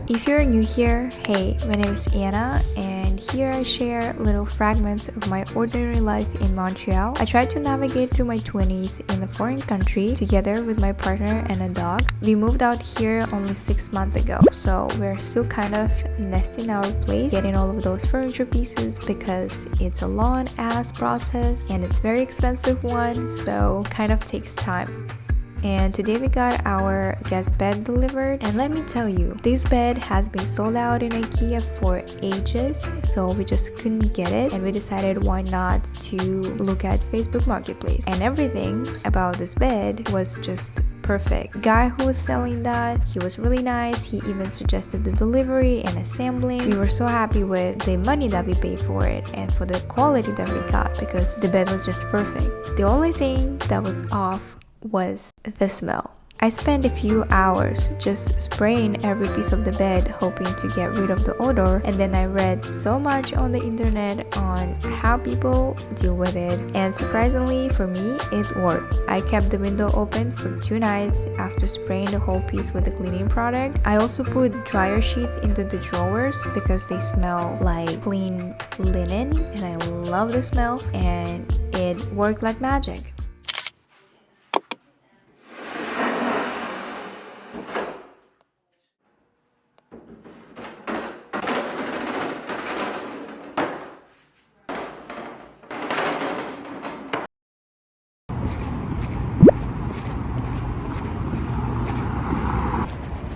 If you're new here, hey, my name is Anna, and here I share little fragments of my ordinary life in Montreal. I tried to navigate through my 20s in a foreign country together with my partner and a dog. We moved out here only 6 months ago, so we're still kind of nesting our place, getting all of those furniture pieces because it's a long ass process and it's very expensive one, so kind of takes time. And today we got our guest bed delivered, and let me tell you, this bed has been sold out in IKEA for ages, so we just couldn't get it, and we decided why not to look at Facebook Marketplace. And everything about this bed was just perfect. Guy who was selling that, he was really nice. He even suggested the delivery and assembling. We were so happy with the money that we paid for it and for the quality that we got because the bed was just perfect. The only thing that was off was the smell. I spent a few hours just spraying every piece of the bed hoping to get rid of the odor, and then I read so much on the internet on how people deal with it, and surprisingly for me it worked. I kept the window open for 2 nights after spraying the whole piece with the cleaning product. I also put dryer sheets into the drawers because they smell like clean linen and I love the smell, and it worked like magic.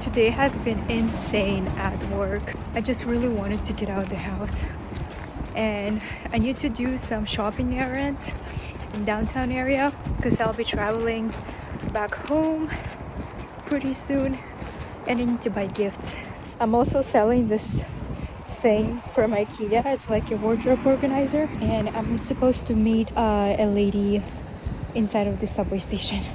Today has been insane at work. I just really wanted to get out of the house, and I need to do some shopping errands in downtown area because I'll be traveling back home pretty soon and I need to buy gifts. I'm also selling this thing from IKEA. It's like a wardrobe organizer, and I'm supposed to meet a lady inside of the subway station.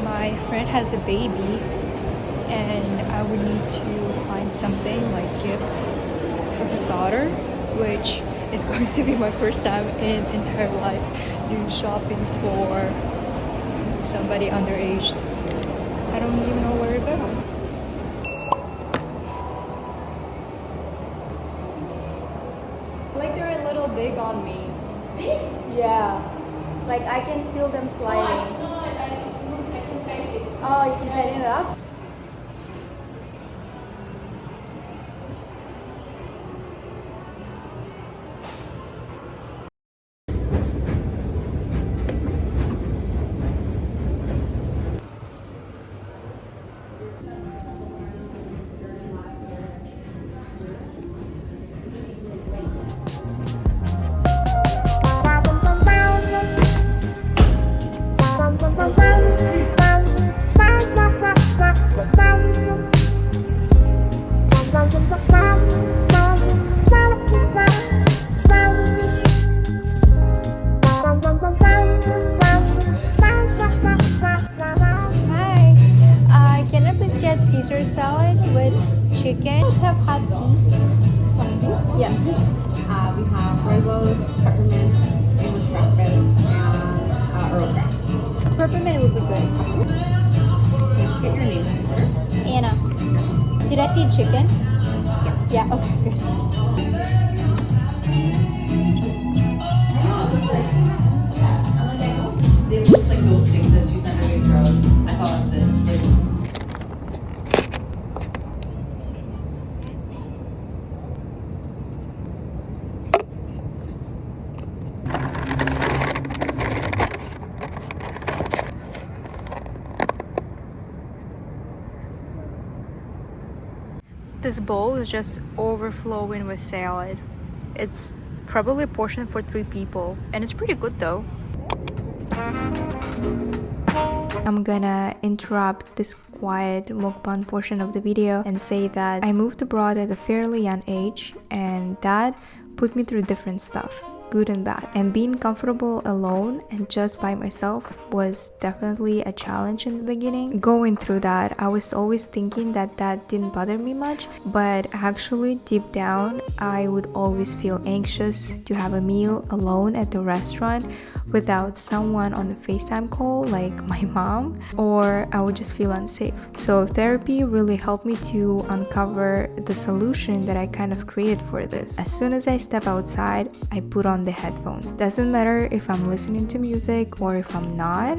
My friend has a baby and I would need to find something like gifts for her daughter, which is going to be my first time in entire life doing shopping for somebody underage. I don't even know where to go. Like they're a little big on me. Big? Yeah. Like I can feel them sliding. Oh, you can tighten it up? Caesar salad with chicken. Let's have hot tea. Yes. We have rooibos, peppermint, English breakfast, and Earl Grey. Peppermint would be good. Just get your name in here. Anna. Did I see chicken? Yes. Yeah, okay, good. It looks like those things that she sent me drove. I thought of this. This bowl is just overflowing with salad. It's probably a portion for 3 people, and it's pretty good though. I'm gonna interrupt this quiet mukbang portion of the video and say that I moved abroad at a fairly young age, and that put me through different stuff. good and bad. And being comfortable alone and just by myself was definitely a challenge in the beginning. Going through that, I was always thinking that didn't bother me much, but actually deep down, I would always feel anxious to have a meal alone at the restaurant without someone on the FaceTime call like my mom, or I would just feel unsafe. So therapy really helped me to uncover the solution that I kind of created for this. As soon as I step outside, I put on the headphones. Doesn't matter if I'm listening to music or if I'm not,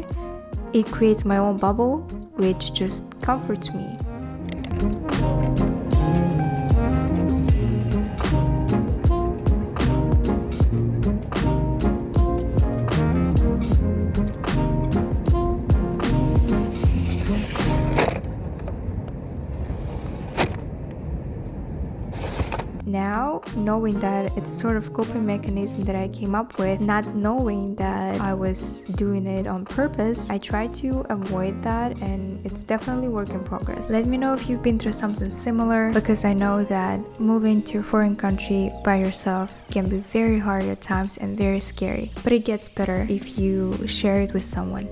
it creates my own bubble, which just comforts me. Now, knowing that it's a sort of coping mechanism that I came up with, not knowing that I was doing it on purpose, I try to avoid that, and it's definitely work in progress. Let me know if you've been through something similar, because I know that moving to a foreign country by yourself can be very hard at times and very scary, but it gets better if you share it with someone.